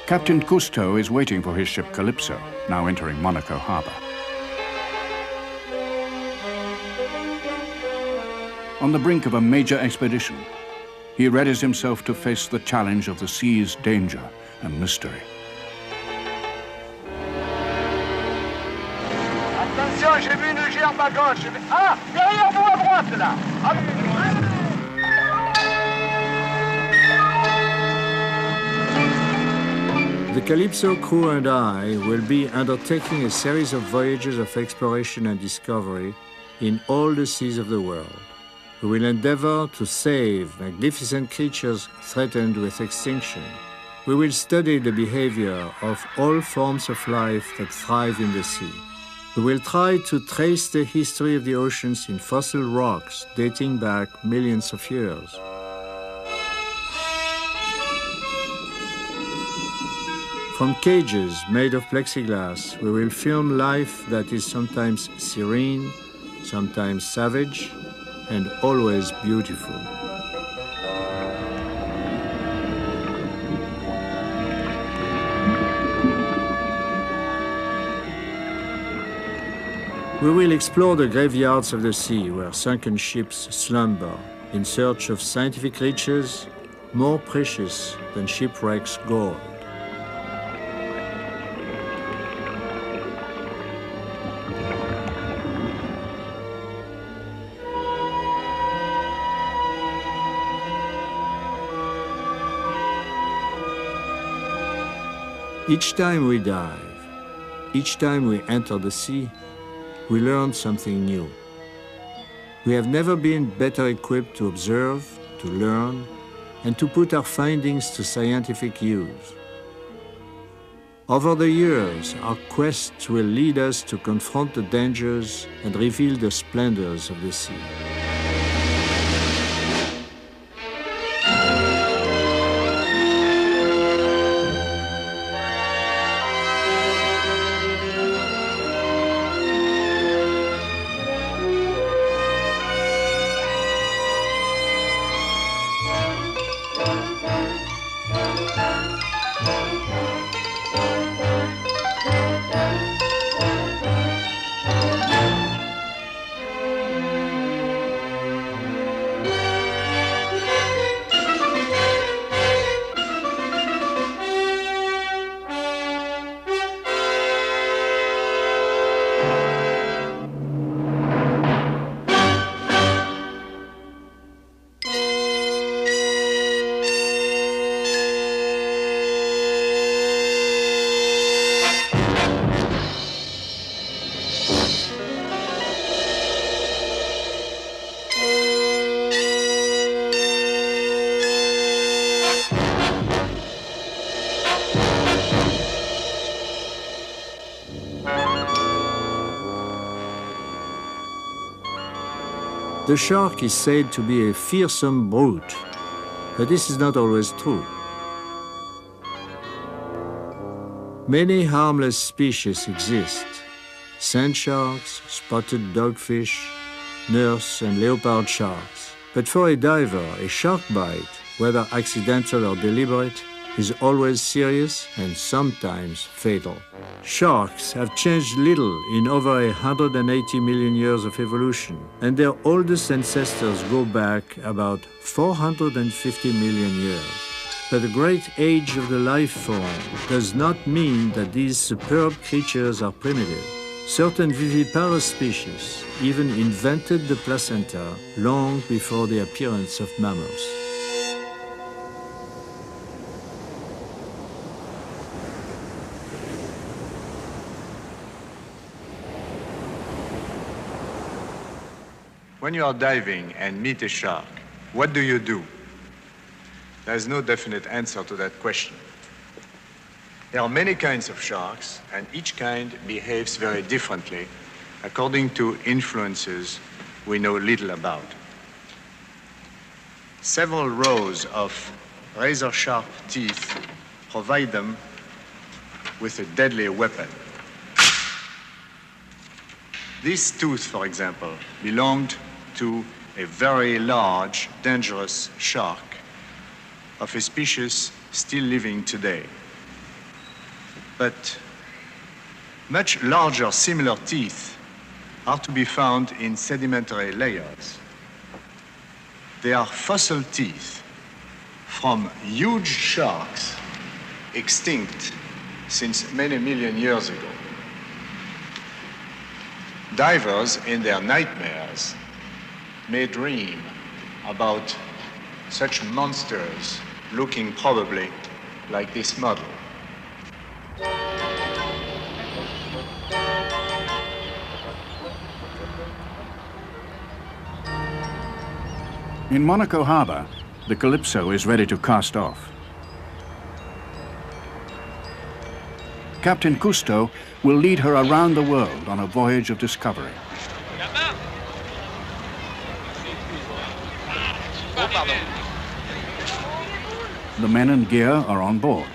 Captain Cousteau is waiting for his ship Calypso, now entering Monaco harbor. On the brink of a major expedition, he readies himself to face the challenge of the sea's danger and mystery. Attention, j'ai vu une gerbe à gauche. Ah, derrière vous à droite, là. The Calypso crew and I will be undertaking a series of voyages of exploration and discovery in all the seas of the world. We will endeavor to save magnificent creatures threatened with extinction. We will study the behavior of all forms of life that thrive in the sea. We will try to trace the history of the oceans in fossil rocks dating back millions of years. From cages made of plexiglass, we will film life that is sometimes serene, sometimes savage, and always beautiful. We will explore the graveyards of the sea where sunken ships slumber in search of scientific riches more precious than shipwrecks' gold. Each time we dive, each time we enter the sea, we learn something new. We have never been better equipped to observe, to learn, and to put our findings to scientific use. Over the years, our quests will lead us to confront the dangers and reveal the splendors of the sea. The shark is said to be a fearsome brute, but this is not always true. Many harmless species exist: sand sharks, spotted dogfish, nurse and leopard sharks. But for a diver, a shark bite, whether accidental or deliberate, is always serious and sometimes fatal. Sharks have changed little in over 180 million years of evolution, and their oldest ancestors go back about 450 million years. But the great age of the life form does not mean that these superb creatures are primitive. Certain viviparous species even invented the placenta long before the appearance of mammals. When you are diving and meet a shark, what do? There's no definite answer to that question. There are many kinds of sharks, and each kind behaves very differently according to influences we know little about. Several rows of razor-sharp teeth provide them with a deadly weapon. This tooth, for example, belonged to a very large, dangerous shark of a species still living today. But much larger similar teeth are to be found in sedimentary layers. They are fossil teeth from huge sharks extinct since many million years ago. Divers in their nightmares may dream about such monsters looking probably like this model. In Monaco Harbour, the Calypso is ready to cast off. Captain Cousteau will lead her around the world on a voyage of discovery. The men and gear are on board.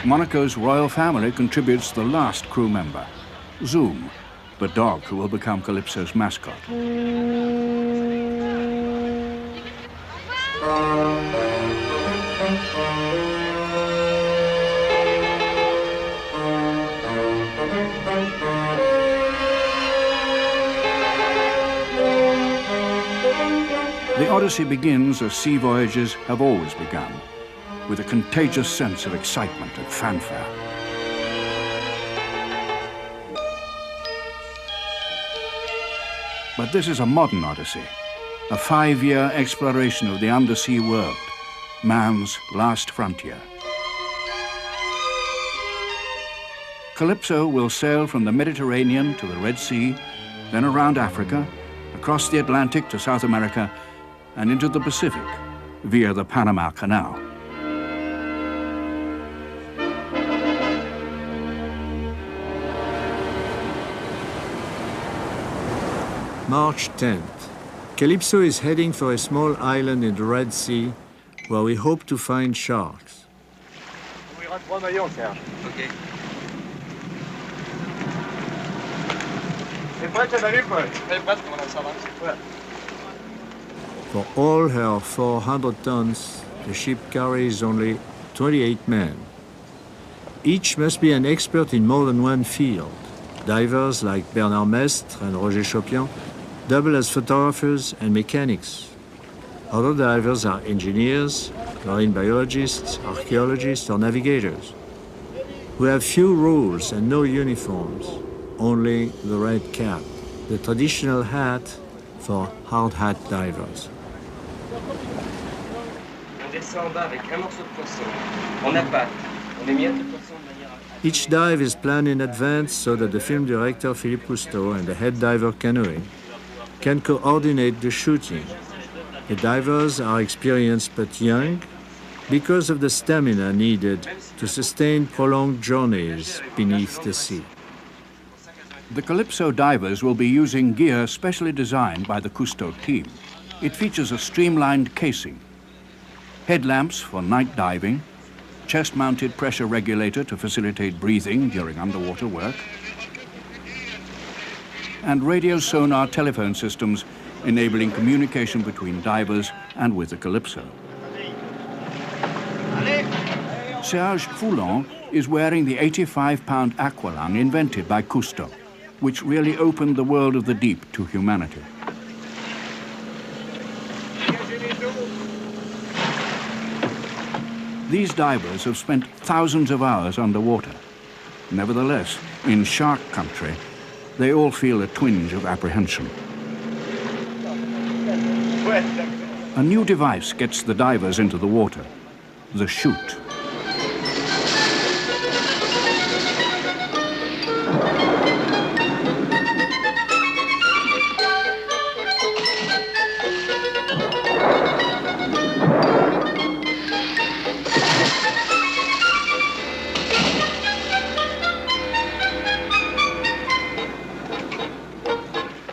Monaco's royal family contributes the last crew member, Zoom, the dog who will become Calypso's mascot. The Odyssey begins as sea voyages have always begun, with a contagious sense of excitement and fanfare. But this is a modern Odyssey, a 5-year exploration of the undersea world, man's last frontier. Calypso will sail from the Mediterranean to the Red Sea, then around Africa, across the Atlantic to South America, and into the Pacific via the Panama Canal. March 10th. Calypso is heading for a small island in the Red Sea where we hope to find sharks. Okay. For all her 400 tons, the ship carries only 28 men. Each must be an expert in more than one field. Divers like Bernard Mestre and Roger Chopian double as photographers and mechanics. Other divers are engineers, marine biologists, archaeologists, or navigators, who have few rules and no uniforms, only the red cap, the traditional hat for hard hat divers. On descend en bas avec un morceau de poisson. On appâte. On émiette le poisson de manière à... Each dive is planned in advance so that the film director Philippe Cousteau and the head diver canoeing can coordinate the shooting. The divers are experienced but young because of the stamina needed to sustain prolonged journeys beneath the sea. The Calypso divers will be using gear specially designed by the Cousteau team. It features a streamlined casing, headlamps for night diving, chest-mounted pressure regulator to facilitate breathing during underwater work, and radio sonar telephone systems enabling communication between divers and with the Calypso. Serge Foulon is wearing the 85-pound aqualung invented by Cousteau, which really opened the world of the deep to humanity. These divers have spent thousands of hours underwater. Nevertheless, in shark country, they all feel a twinge of apprehension. A new device gets the divers into the water, the chute.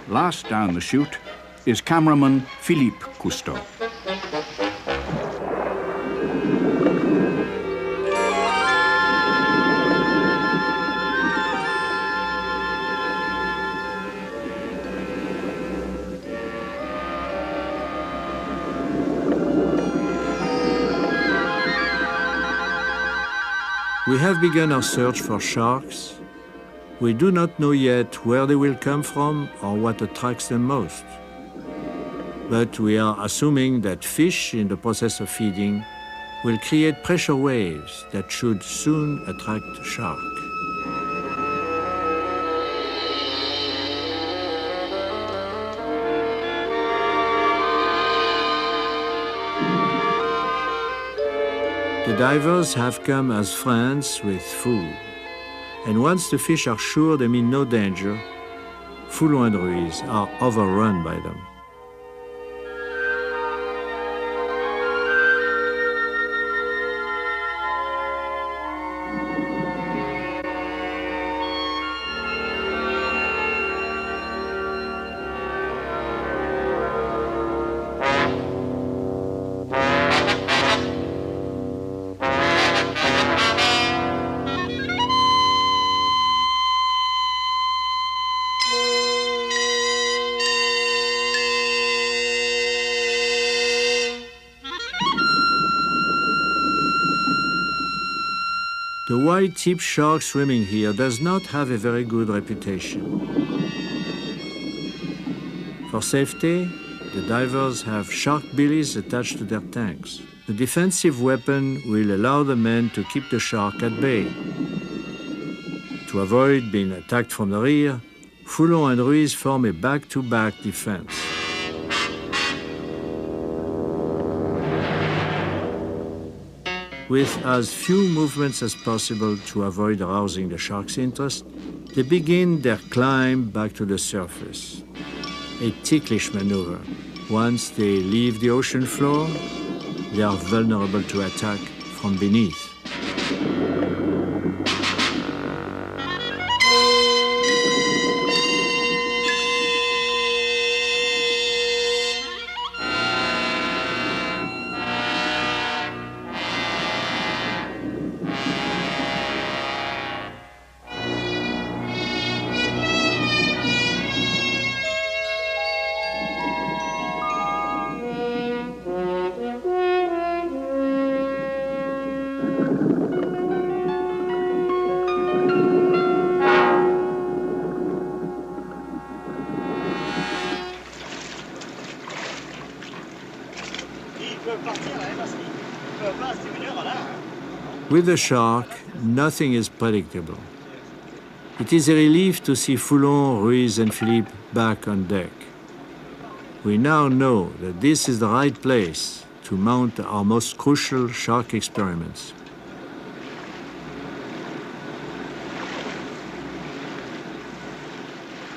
Last down the chute is cameraman Philippe Cousteau. We have begun our search for sharks. We do not know yet where they will come from or what attracts them most. But we are assuming that fish in the process of feeding will create pressure waves that should soon attract shark. The divers have come as friends with food. And once the fish are sure they mean no danger, Foulon and Ruiz are overrun by them. The white-tip shark swimming here does not have a very good reputation. For safety, the divers have shark billies attached to their tanks. The defensive weapon will allow the men to keep the shark at bay. To avoid being attacked from the rear, Foulon and Ruiz form a back-to-back defense. With as few movements as possible to avoid arousing the shark's interest, they begin their climb back to the surface. A ticklish maneuver. Once they leave the ocean floor, they are vulnerable to attack from beneath. With the shark, nothing is predictable. It is a relief to see Foulon, Ruiz, and Philippe back on deck. We now know that this is the right place to mount our most crucial shark experiments.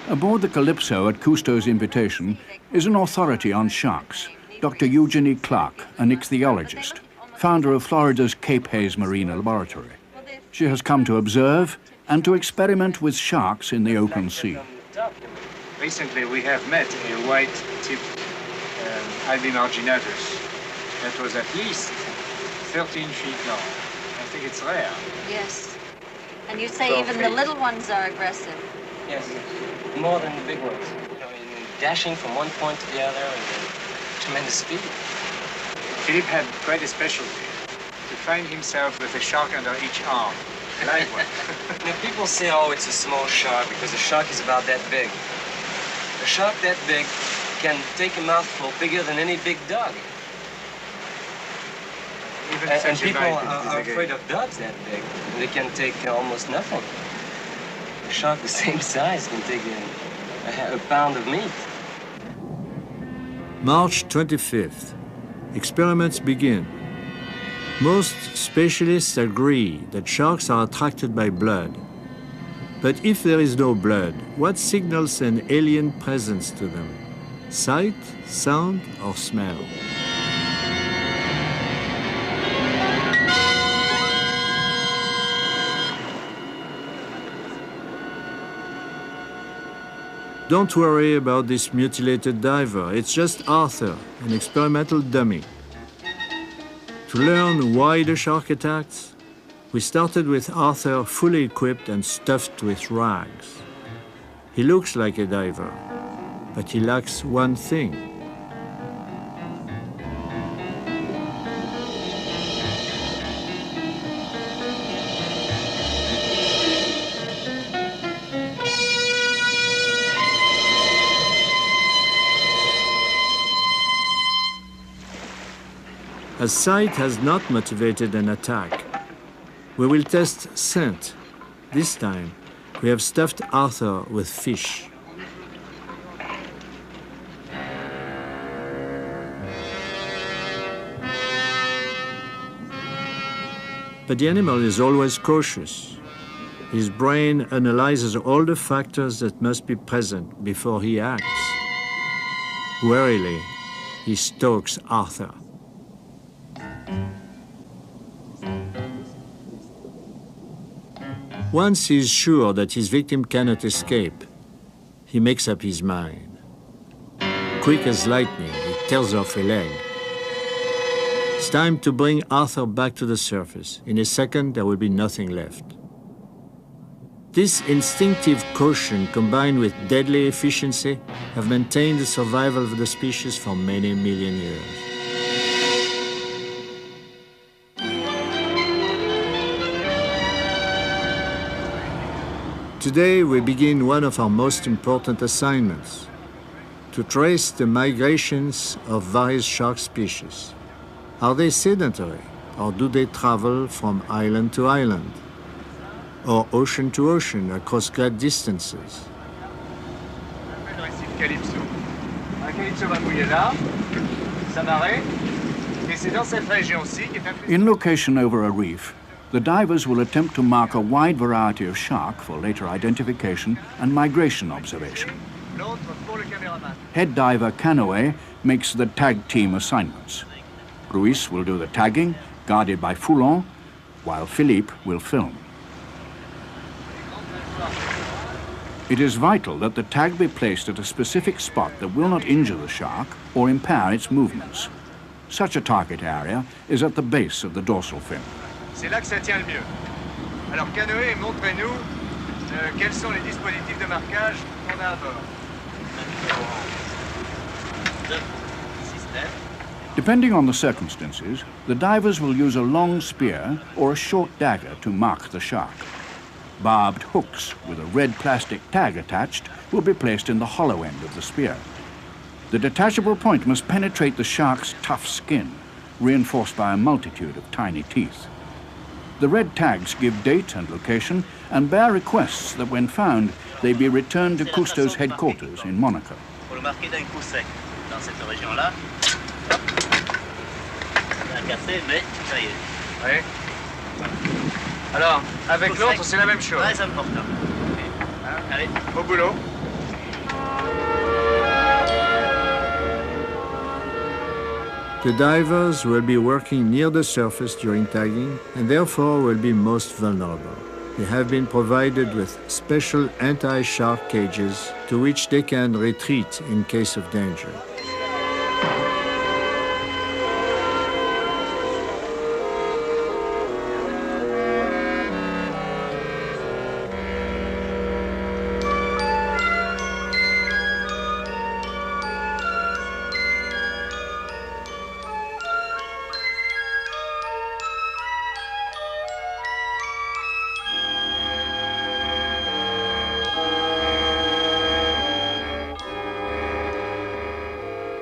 Aboard the Calypso at Cousteau's invitation is an authority on sharks, Dr. Eugenie Clark, an ichthyologist, founder of Florida's Cape Hayes Marine Laboratory. She has come to observe and to experiment with sharks in the open sea. Recently we have met a white-tip Albimarginatus that was at least 13 feet long. I think it's rare. Yes. And you say even the little ones are aggressive. Yes, more than the big ones. You know, in dashing from one point to the other and tremendous speed. Philippe had quite a specialty, to find himself with a shark under each arm, a live one. Now, people say, oh, it's a small shark because the shark is about that big. A shark that big can take a mouthful bigger than any big dog. And people are afraid of dogs that big. They can take almost nothing. A shark the same size can take a pound of meat. March 25th. Experiments begin. Most specialists agree that sharks are attracted by blood. But if there is no blood, what signals an alien presence to them? Sight, sound, or smell? Don't worry about this mutilated diver. It's just Arthur, an experimental dummy. To learn why the shark attacks, we started with Arthur fully equipped and stuffed with rags. He looks like a diver, but he lacks one thing. As sight has not motivated an attack, we will test scent. This time, we have stuffed Arthur with fish. But the animal is always cautious. His brain analyzes all the factors that must be present before he acts. Warily, he stalks Arthur. Once he is sure that his victim cannot escape, he makes up his mind. Quick as lightning, he tears off a leg. It's time to bring Arthur back to the surface. In a second, there will be nothing left. This instinctive caution combined with deadly efficiency have maintained the survival of the species for many million years. Today, we begin one of our most important assignments, to trace the migrations of various shark species. Are they sedentary, or do they travel from island to island, or ocean to ocean across great distances? In location over a reef, the divers will attempt to mark a wide variety of shark for later identification and migration observation. Head diver Canoe makes the tag team assignments. Ruiz will do the tagging, guarded by Foulon, while Philippe will film. It is vital that the tag be placed at a specific spot that will not injure the shark or impair its movements. Such a target area is at the base of the dorsal fin. C'est là que ça tient le mieux. Alors, Canoë, montrez-nous quels sont les dispositifs de marquage qu'on a à bord. Depending on the circumstances, the divers will use a long spear or a short dagger to mark the shark. Barbed hooks with a red plastic tag attached will be placed in the hollow end of the spear. The detachable point must penetrate the shark's tough skin, reinforced by a multitude of tiny teeth. The red tags give date and location and bear requests that when found, they be returned to Cousteau's headquarters in Monaco. Pour le marquer d'un coup sec dans cette région-là. Ça a cassé, mais ça y est. Oui. Alors, avec l'autre, c'est la même chose. Très important. Allez. Au boulot. The divers will be working near the surface during tagging and therefore will be most vulnerable. They have been provided with special anti-shark cages to which they can retreat in case of danger.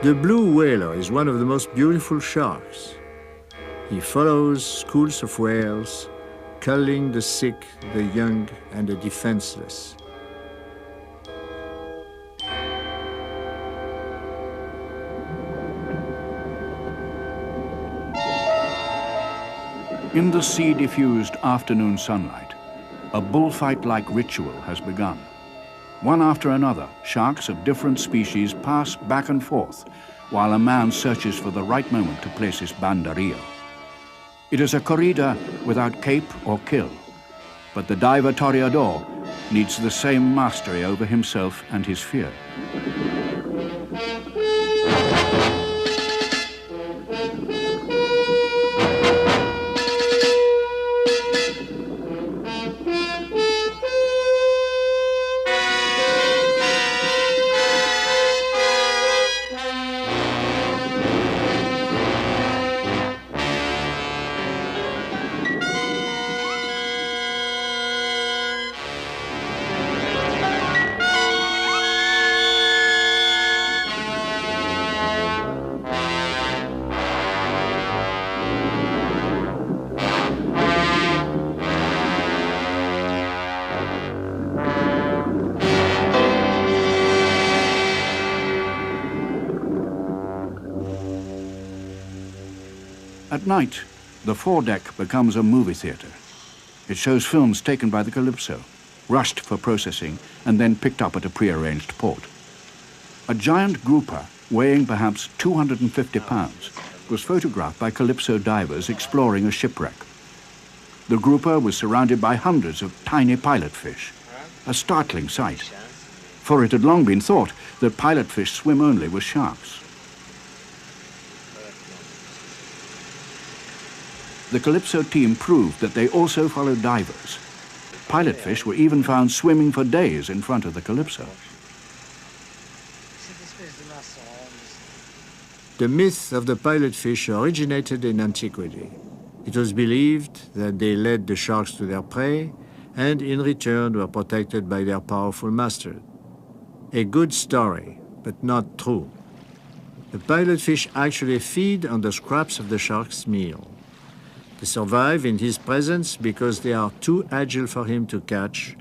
The blue whaler is one of the most beautiful sharks. He follows schools of whales, culling the sick, the young, and the defenseless. In the sea-diffused afternoon sunlight, a bullfight-like ritual has begun. One after another, sharks of different species pass back and forth while a man searches for the right moment to place his banderillo. It is a corrida without cape or kill, but the diver toreador needs the same mastery over himself and his fear. At night, the foredeck becomes a movie theatre. It shows films taken by the Calypso, rushed for processing, and then picked up at a prearranged port. A giant grouper, weighing perhaps 250 pounds, was photographed by Calypso divers exploring a shipwreck. The grouper was surrounded by hundreds of tiny pilotfish, a startling sight, for it had long been thought that pilotfish swim only with sharks. The Calypso team proved that they also follow divers. Pilotfish were even found swimming for days in front of the Calypso. The myth of the pilotfish originated in antiquity. It was believed that they led the sharks to their prey and in return were protected by their powerful master. A good story, but not true. The pilotfish actually feed on the scraps of the shark's meal. They survive in his presence because they are too agile for him to catch,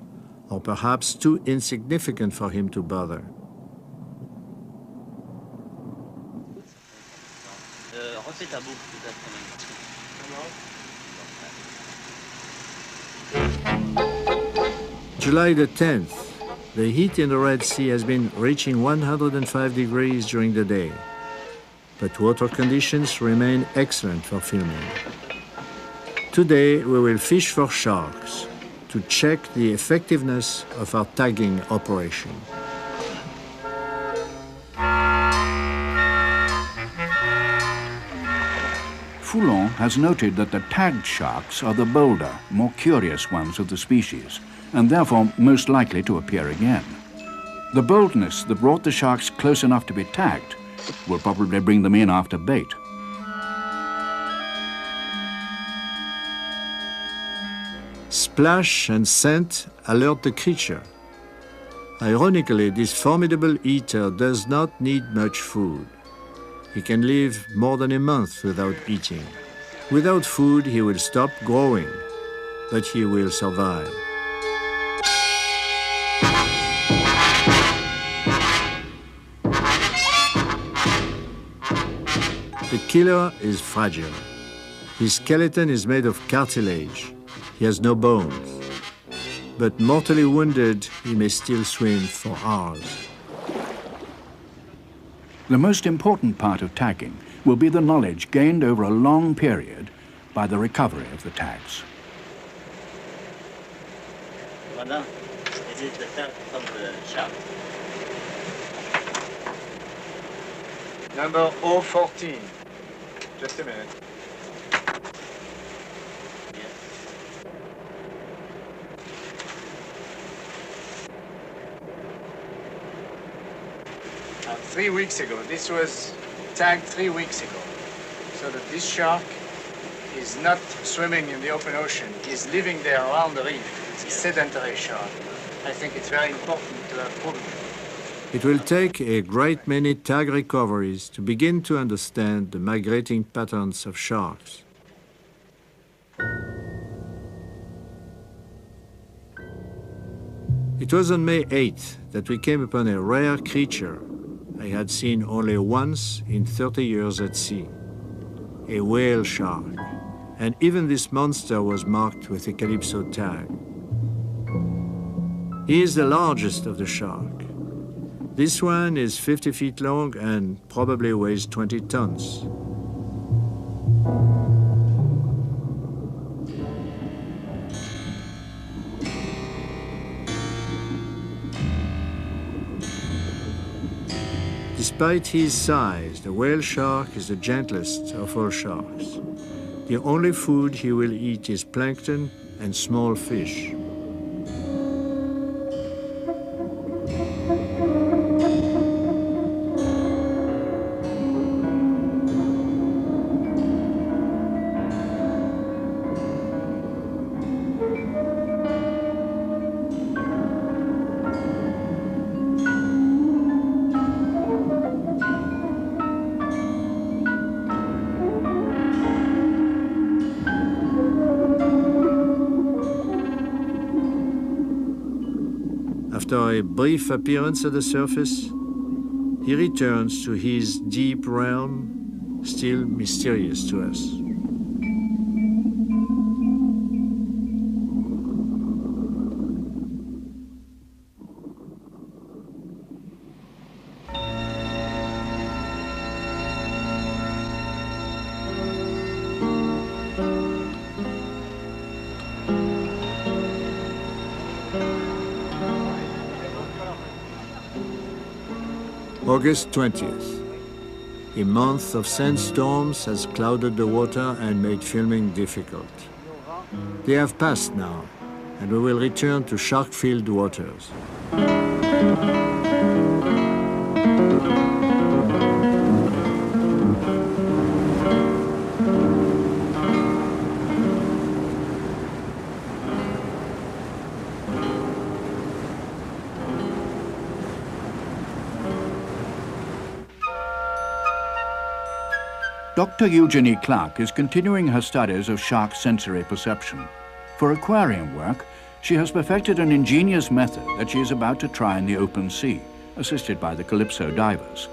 or perhaps too insignificant for him to bother. Refais ta boucle peut-être quand même. July the 10th, the heat in the Red Sea has been reaching 105 degrees during the day, but water conditions remain excellent for filming. Today, we will fish for sharks to check the effectiveness of our tagging operation. Foulon has noted that the tagged sharks are the bolder, more curious ones of the species, and therefore most likely to appear again. The boldness that brought the sharks close enough to be tagged will probably bring them in after bait. Splash and scent alert the creature. Ironically, this formidable eater does not need much food. He can live more than a month without eating. Without food, he will stop growing, but he will survive. The killer is fragile. His skeleton is made of cartilage. He has no bones. But mortally wounded, he may still swim for hours. The most important part of tagging will be the knowledge gained over a long period by the recovery of the tags. Voilà, essayer de faire comme le chat. Number 014. Just a minute. Yeah. 3 weeks ago. This was tagged 3 weeks ago. So that this shark is not swimming in the open ocean. He's living there around the reef. It's a sedentary shark. I think it's very important to have proven it. It will take a great many tag recoveries to begin to understand the migrating patterns of sharks. It was on May 8th that we came upon a rare creature I had seen only once in 30 years at sea, a whale shark, and even this monster was marked with a Calypso tag. He is the largest of the shark. This one is 50 feet long and probably weighs 20 tons. Despite his size, the whale shark is the gentlest of all sharks. The only food he will eat is plankton and small fish. After a brief appearance at the surface, he returns to his deep realm, still mysterious to us. August 20th. A month of sandstorms has clouded the water and made filming difficult. They have passed now, and we will return to shark-filled waters. Dr. Eugenie Clark is continuing her studies of shark sensory perception. For aquarium work, she has perfected an ingenious method that she is about to try in the open sea, assisted by the Calypso divers.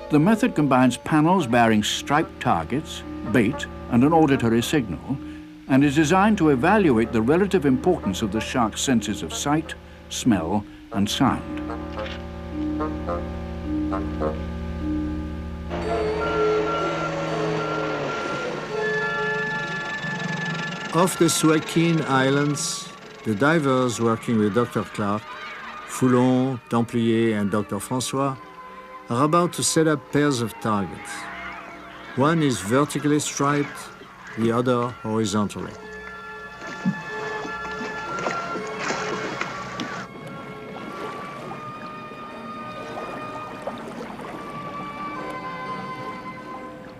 The method combines panels bearing striped targets, bait, and an auditory signal, and is designed to evaluate the relative importance of the shark's senses of sight, smell, and sound. Off the Suakin Islands, the divers working with Dr. Clark, Foulon, Templier, and Dr. François are about to set up pairs of targets. One is vertically striped, the other horizontally.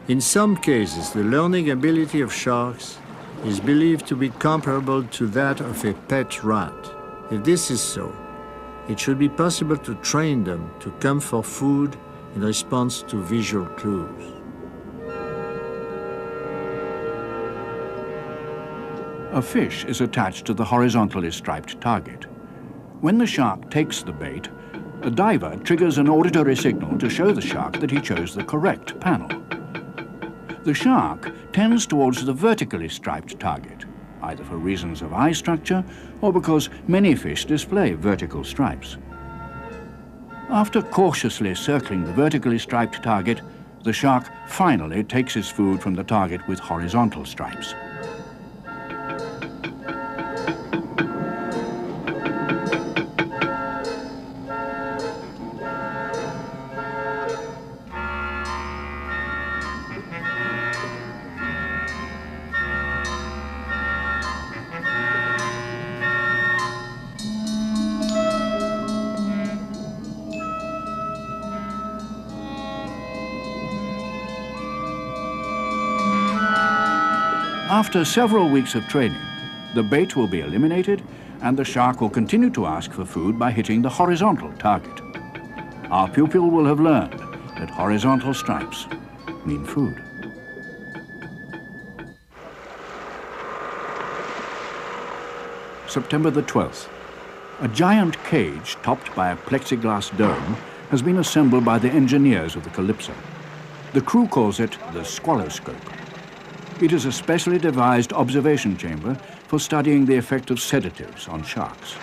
In some cases, the learning ability of sharks is believed to be comparable to that of a pet rat. If this is so, it should be possible to train them to come for food in response to visual clues. A fish is attached to the horizontally striped target. When the shark takes the bait, a diver triggers an auditory signal to show the shark that he chose the correct panel. The shark tends towards the vertically striped target, either for reasons of eye structure or because many fish display vertical stripes. After cautiously circling the vertically striped target, the shark finally takes his food from the target with horizontal stripes. After several weeks of training, the bait will be eliminated and the shark will continue to ask for food by hitting the horizontal target. Our pupil will have learned that horizontal stripes mean food. September the 12th. A giant cage topped by a plexiglass dome has been assembled by the engineers of the Calypso. The crew calls it the squaloscope. It is a specially devised observation chamber for studying the effect of sedatives on sharks.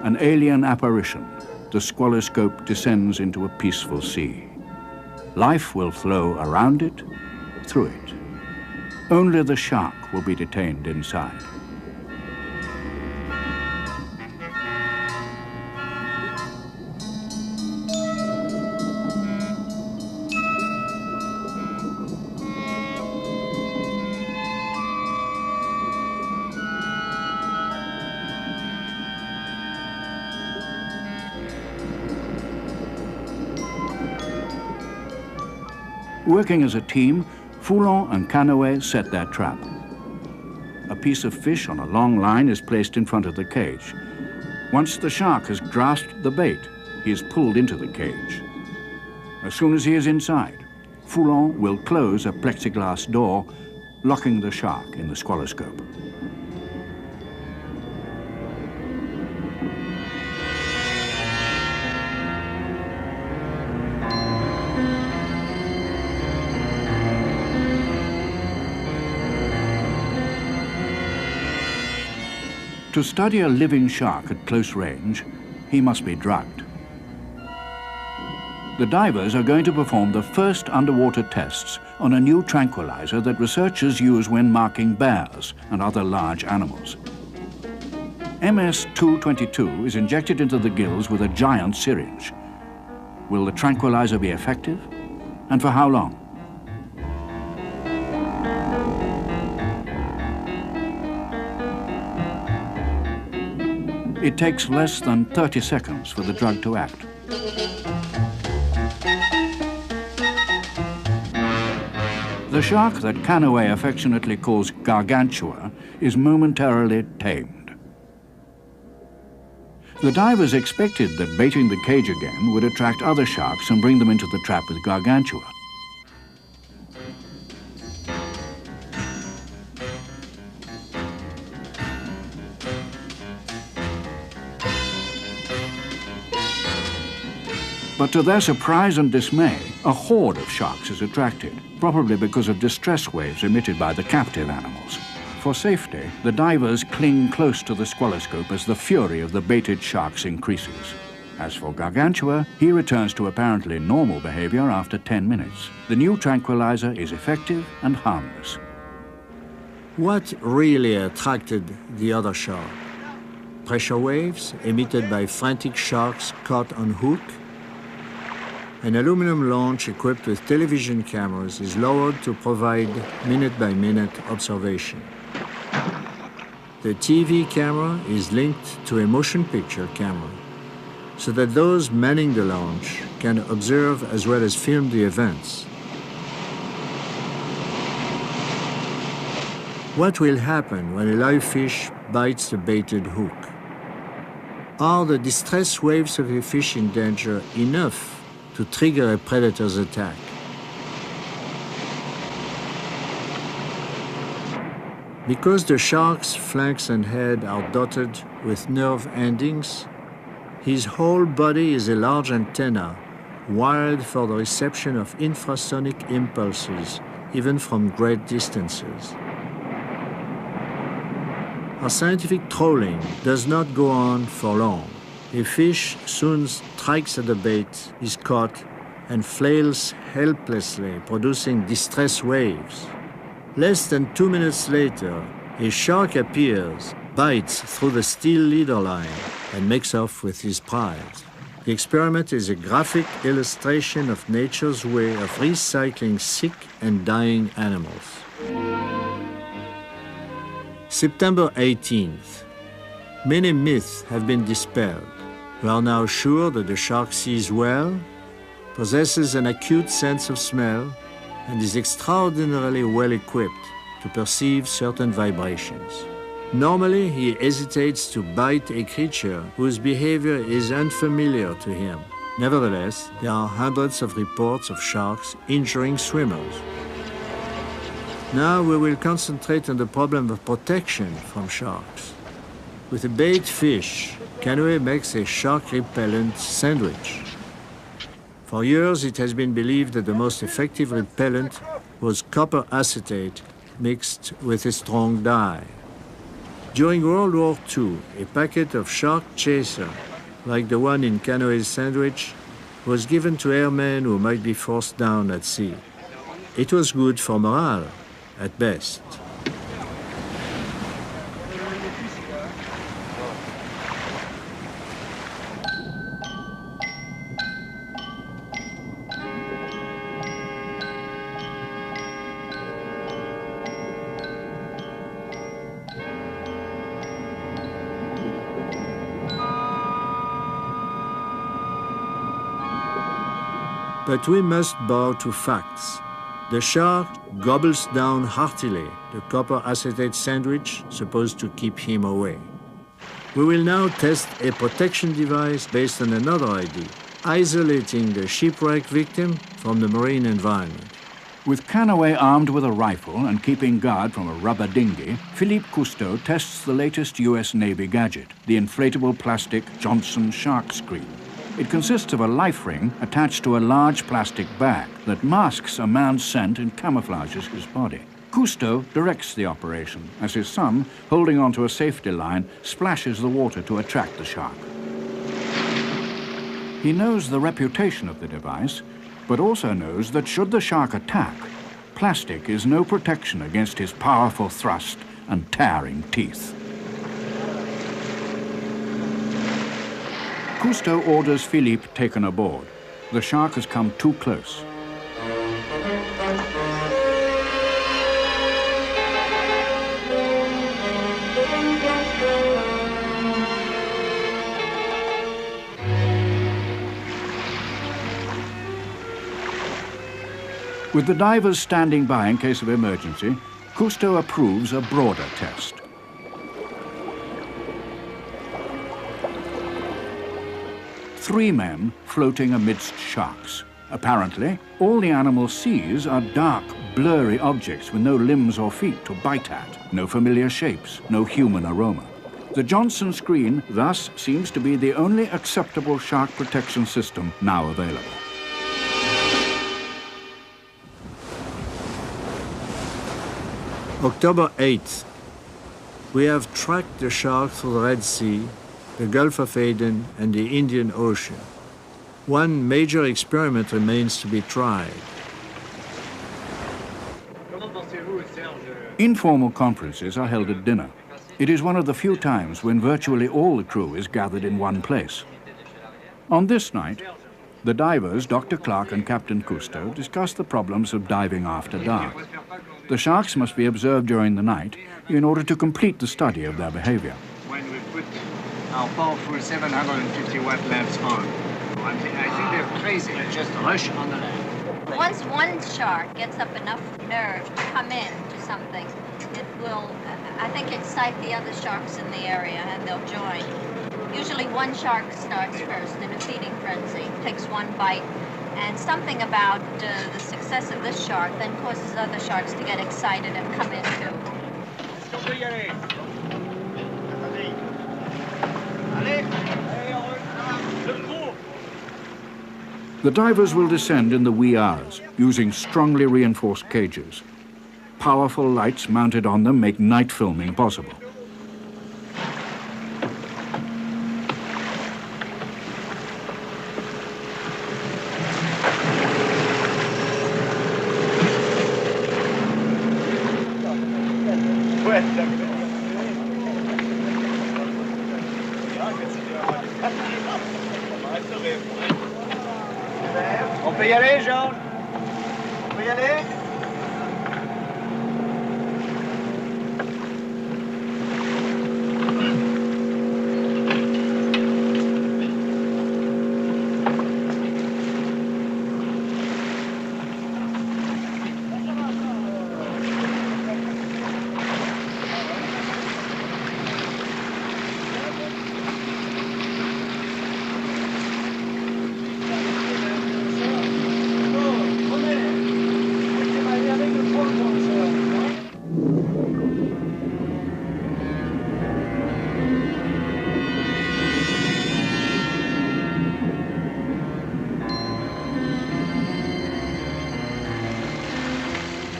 An alien apparition, the squaloscope descends into a peaceful sea. Life will flow around it, through it. Only the shark will be detained inside. Working as a team, Foulon and Canoë set their trap. A piece of fish on a long line is placed in front of the cage. Once the shark has grasped the bait, he is pulled into the cage. As soon as he is inside, Foulon will close a plexiglass door, locking the shark in the squaloscope. To study a living shark at close range, he must be drugged. The divers are going to perform the first underwater tests on a new tranquilizer that researchers use when marking bears and other large animals. MS-222 is injected into the gills with a giant syringe. Will the tranquilizer be effective? And for how long? It takes less than 30 seconds for the drug to act. The shark that Canoë affectionately calls Gargantua is momentarily tamed. The divers expected that baiting the cage again would attract other sharks and bring them into the trap with Gargantua. But to their surprise and dismay, a horde of sharks is attracted, probably because of distress waves emitted by the captive animals. For safety, the divers cling close to the squaloscope as the fury of the baited sharks increases. As for Gargantua, he returns to apparently normal behavior after 10 minutes. The new tranquilizer is effective and harmless. What really attracted the other shark? Pressure waves emitted by frantic sharks caught on hook? An aluminum launch equipped with television cameras is lowered to provide minute-by-minute observation. The TV camera is linked to a motion picture camera, so that those manning the launch can observe as well as film the events. What will happen when a live fish bites the baited hook? Are the distress waves of a fish in danger enough to trigger a predator's attack? Because the shark's flanks and head are dotted with nerve endings, his whole body is a large antenna wired for the reception of infrasonic impulses, even from great distances. Our scientific trolling does not go on for long. A fish soon strikes at the bait, is caught, and flails helplessly, producing distress waves. Less than 2 minutes later, a shark appears, bites through the steel leader line, and makes off with his prize. The experiment is a graphic illustration of nature's way of recycling sick and dying animals. September 18th. Many myths have been dispelled. We are now sure that the shark sees well, possesses an acute sense of smell, and is extraordinarily well equipped to perceive certain vibrations. Normally, he hesitates to bite a creature whose behavior is unfamiliar to him. Nevertheless, there are hundreds of reports of sharks injuring swimmers. Now we will concentrate on the problem of protection from sharks. With a bait fish, Canoë makes a shark repellent sandwich. For years, it has been believed that the most effective repellent was copper acetate mixed with a strong dye. During World War II, a packet of shark chaser, like the one in Canoë's sandwich, was given to airmen who might be forced down at sea. It was good for morale, at best. But we must bow to facts. The shark gobbles down heartily the copper acetate sandwich supposed to keep him away. We will now test a protection device based on another idea, isolating the shipwreck victim from the marine environment. With Canoë armed with a rifle and keeping guard from a rubber dinghy, Philippe Cousteau tests the latest US Navy gadget, the inflatable plastic Johnson shark screen. It consists of a life ring attached to a large plastic bag that masks a man's scent and camouflages his body. Cousteau directs the operation as his son, holding onto a safety line, splashes the water to attract the shark. He knows the reputation of the device, but also knows that should the shark attack, plastic is no protection against his powerful thrust and tearing teeth. Cousteau orders Philippe taken aboard. The shark has come too close. With the divers standing by in case of emergency, Cousteau approves a broader test. Three men floating amidst sharks. Apparently, all the animal sees are dark, blurry objects with no limbs or feet to bite at, no familiar shapes, no human aroma. The Johnson screen thus seems to be the only acceptable shark protection system now available. October 8th. We have tracked the shark through the Red Sea, the Gulf of Aden, and the Indian Ocean. One major experiment remains to be tried. Informal conferences are held at dinner. It is one of the few times when virtually all the crew is gathered in one place. On this night, the divers, Dr. Clark and Captain Cousteau, discuss the problems of diving after dark. The sharks must be observed during the night in order to complete the study of their behavior. When we put our powerful 750 watt lamps on, I think they're crazy. They just rush on the land. Once one shark gets up enough nerve to come in to something, it will, I think, excite the other sharks in the area and they'll join. Usually one shark starts first in a feeding frenzy, takes one bite, and something about the success of this shark then causes other sharks to get excited and come in too. The divers will descend in the wee hours, using strongly reinforced cages. Powerful lights mounted on them make night filming possible. On peut y aller, Jean? On peut y aller?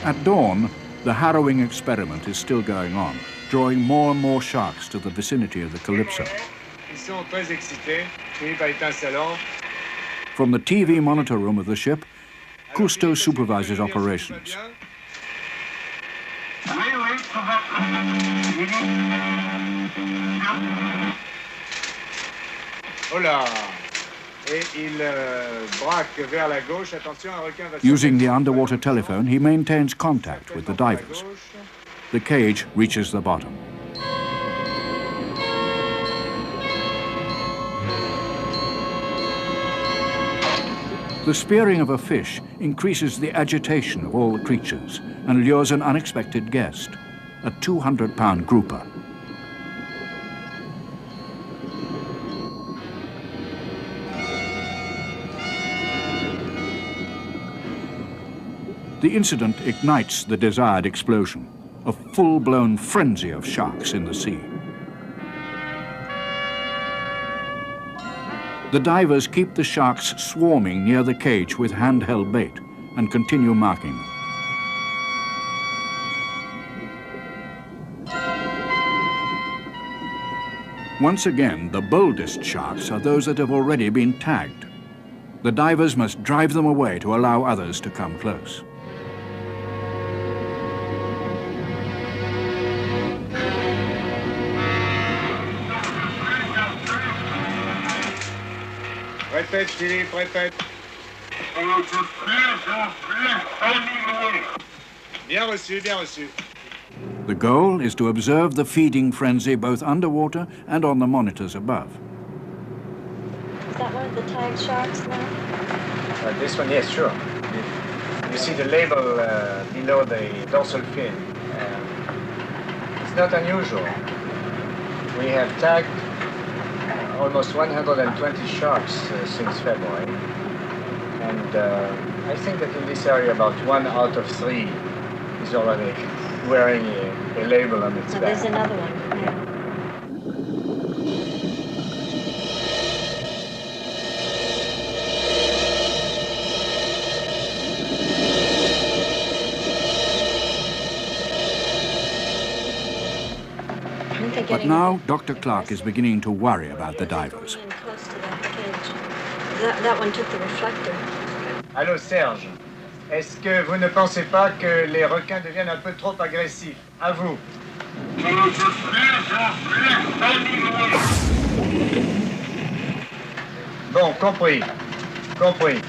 At dawn, the harrowing experiment is still going on, drawing more and more sharks to the vicinity of the Calypso. Ils sont très excités. Philippe a éteint sa lampe. From the TV monitor room of the ship, Cousteau supervises operations. Hola. Et il braque vers la gauche. Attention, un requin va Using the underwater telephone, he maintains contact with the divers. The cage reaches the bottom. The spearing of a fish increases the agitation of all the creatures and lures an unexpected guest, a 200-pound grouper. The incident ignites the desired explosion, a full-blown frenzy of sharks in the sea. The divers keep the sharks swarming near the cage with handheld bait and continue marking them. Once again, the boldest sharks are those that have already been tagged. The divers must drive them away to allow others to come close. Répète, Philippe, répète. Bien reçu, bien reçu. The goal is to observe the feeding frenzy both underwater and on the monitors above. Is that one of the tag sharks now? This one, yes, sure. You see the label below the dorsal fin. It's not unusual. We have tagged almost 120 sharks since February. And I think that in this area about 1 out of 3 is already wearing a label on its Oh, back. there's another one. Yeah. But now Dr. Clark is beginning to worry about the divers. Close to that cage. That one took the reflector. Allô Serge, est-ce que vous ne pensez pas que les requins deviennent un peu trop agressifs? À vous. Bon, compris. Compris.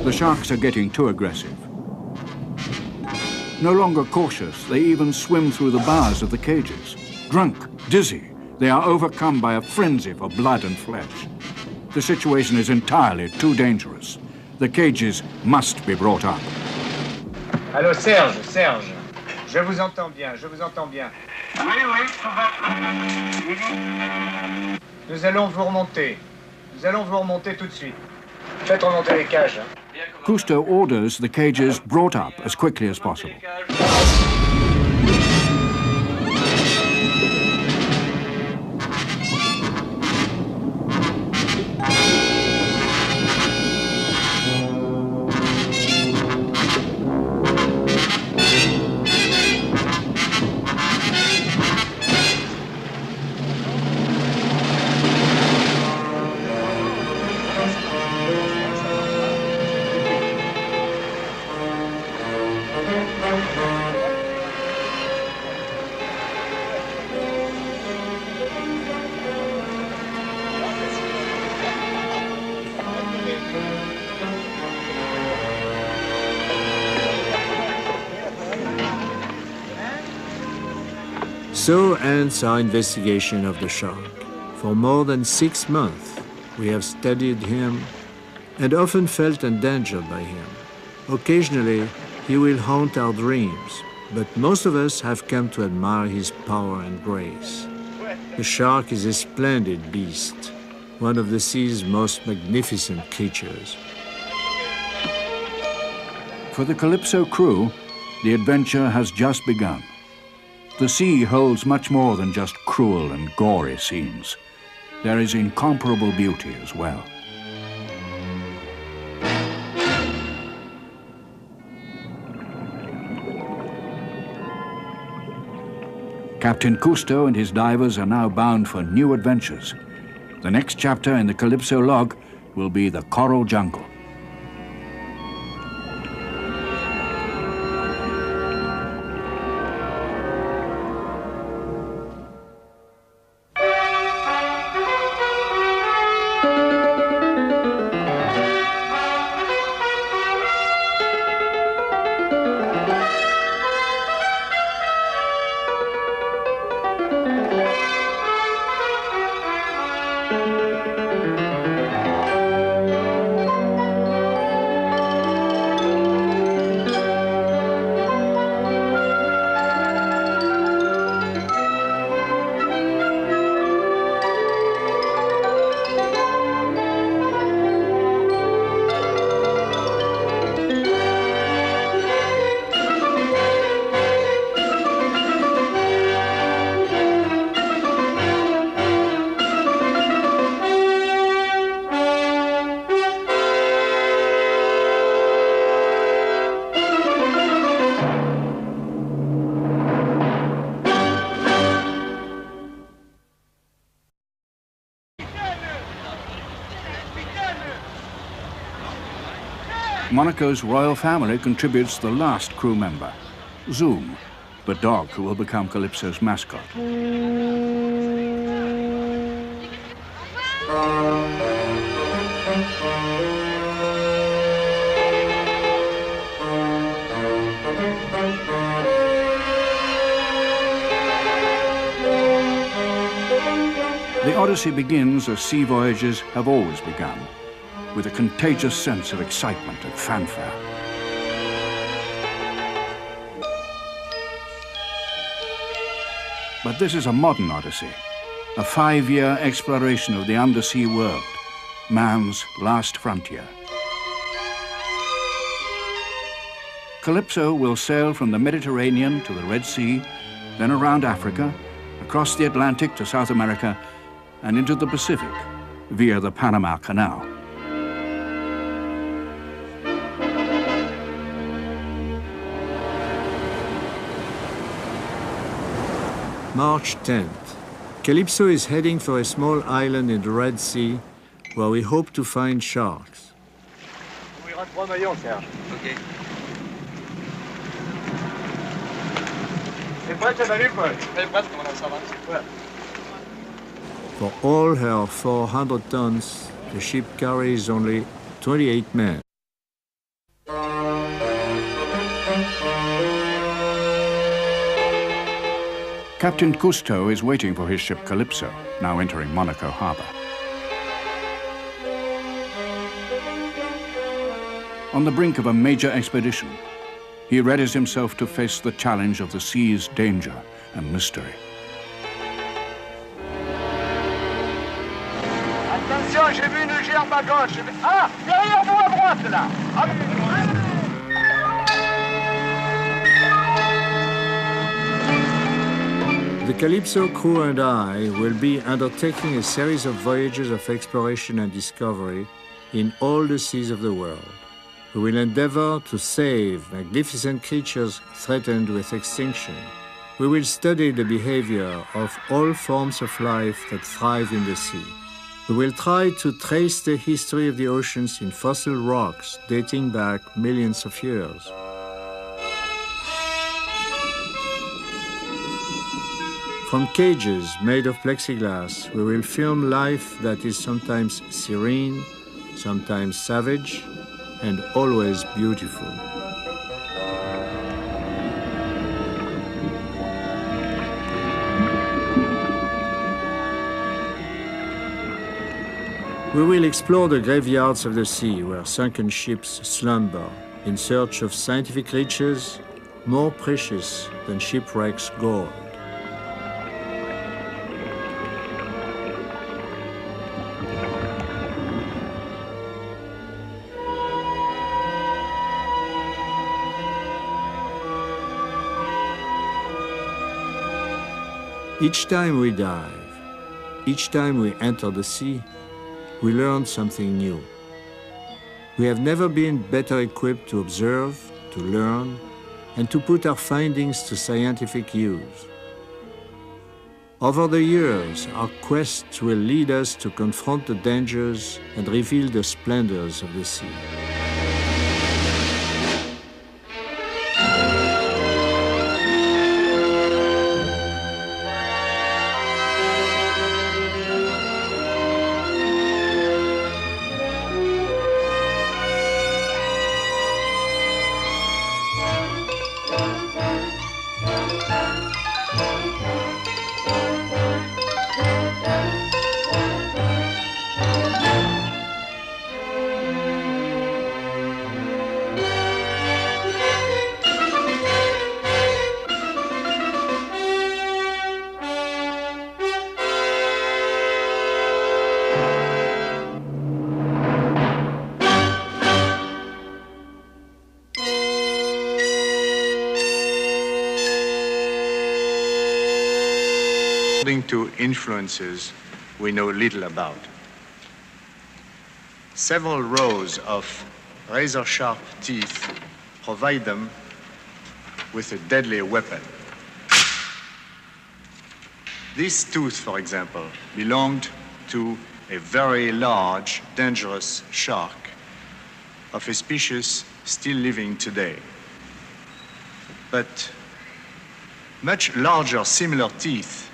The sharks are getting too aggressive. No longer cautious, they even swim through the bars of the cages. Drunk, dizzy, they are overcome by a frenzy for blood and flesh. The situation is entirely too dangerous. The cages must be brought up. Allô Serge, Serge. Je vous entends bien, je vous entends bien. Oui, oui, tout va. Nous allons vous remonter. Nous allons vous remonter tout de suite. Faites remonter les cages. Hein. Cousteau orders the cages brought up as quickly as possible. So ends our investigation of the shark. For more than 6 months, we have studied him and often felt endangered by him. Occasionally, he will haunt our dreams, but most of us have come to admire his power and grace. The shark is a splendid beast, one of the sea's most magnificent creatures. For the Calypso crew, the adventure has just begun. The sea holds much more than just cruel and gory scenes. There is incomparable beauty as well. Captain Cousteau and his divers are now bound for new adventures. The next chapter in the Calypso log will be the coral jungle. Monaco's royal family contributes the last crew member, Zoom, the dog who will become Calypso's mascot. The Odyssey begins as sea voyages have always begun, with a contagious sense of excitement and fanfare. But this is a modern Odyssey, a 5-year exploration of the undersea world, man's last frontier. Calypso will sail from the Mediterranean to the Red Sea, then around Africa, across the Atlantic to South America, and into the Pacific via the Panama Canal. March 10th. Calypso is heading for a small island in the Red Sea where we hope to find sharks. Okay. For all her 400 tons, the ship carries only 28 men. Captain Cousteau is waiting for his ship Calypso, now entering Monaco harbor. On the brink of a major expedition, he readies himself to face the challenge of the sea's danger and mystery. Attention, j'ai vu une gerbe à gauche. Ah, derrière vous à droite là. The Calypso crew and I will be undertaking a series of voyages of exploration and discovery in all the seas of the world. We will endeavor to save magnificent creatures threatened with extinction. We will study the behavior of all forms of life that thrive in the sea. We will try to trace the history of the oceans in fossil rocks dating back millions of years. From cages made of plexiglass, we will film life that is sometimes serene, sometimes savage, and always beautiful. We will explore the graveyards of the sea where sunken ships slumber in search of scientific riches more precious than shipwrecks' gold. Each time we dive, each time we enter the sea, we learn something new. We have never been better equipped to observe, to learn, and to put our findings to scientific use. Over the years, our quests will lead us to confront the dangers and reveal the splendors of the sea. According to influences we know little about. Several rows of razor-sharp teeth provide them with a deadly weapon. This tooth, for example, belonged to a very large, dangerous shark of a species still living today. But much larger similar teeth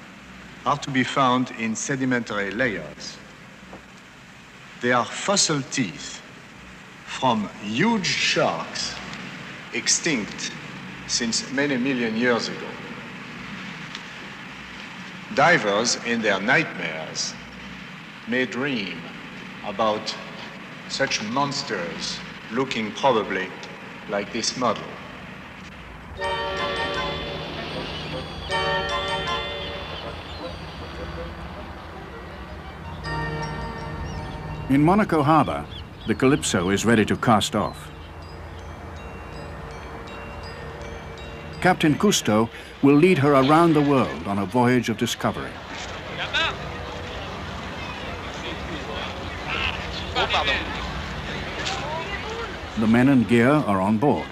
are to be found in sedimentary layers. They are fossil teeth from huge sharks extinct since many million years ago. Divers in their nightmares may dream about such monsters looking probably like this model. In Monaco Harbour, the Calypso is ready to cast off. Captain Cousteau will lead her around the world on a voyage of discovery. The men and gear are on board.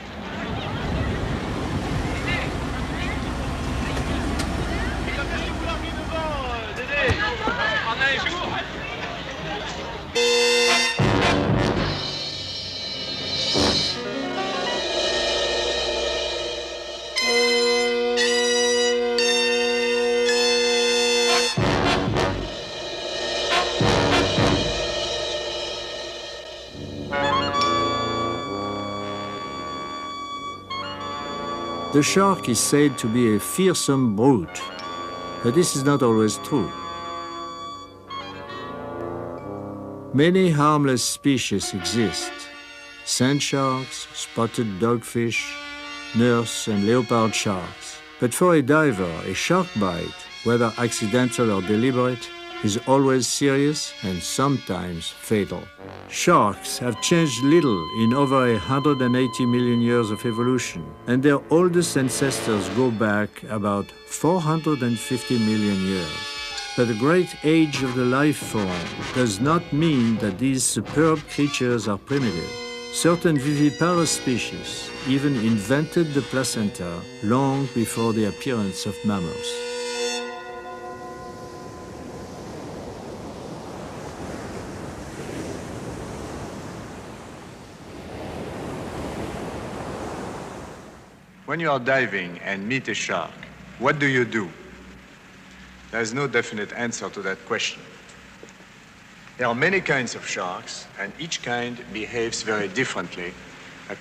The shark is said to be a fearsome brute, but this is not always true. Many harmless species exist: sand sharks, spotted dogfish, nurse and leopard sharks. But for a diver, a shark bite, whether accidental or deliberate, is always serious and sometimes fatal. Sharks have changed little in over 180 million years of evolution, and their oldest ancestors go back about 450 million years. But the great age of the life form does not mean that these superb creatures are primitive. Certain viviparous species even invented the placenta long before the appearance of mammals. When you are diving and meet a shark, what do you do? There is no definite answer to that question. There are many kinds of sharks, and each kind behaves very differently according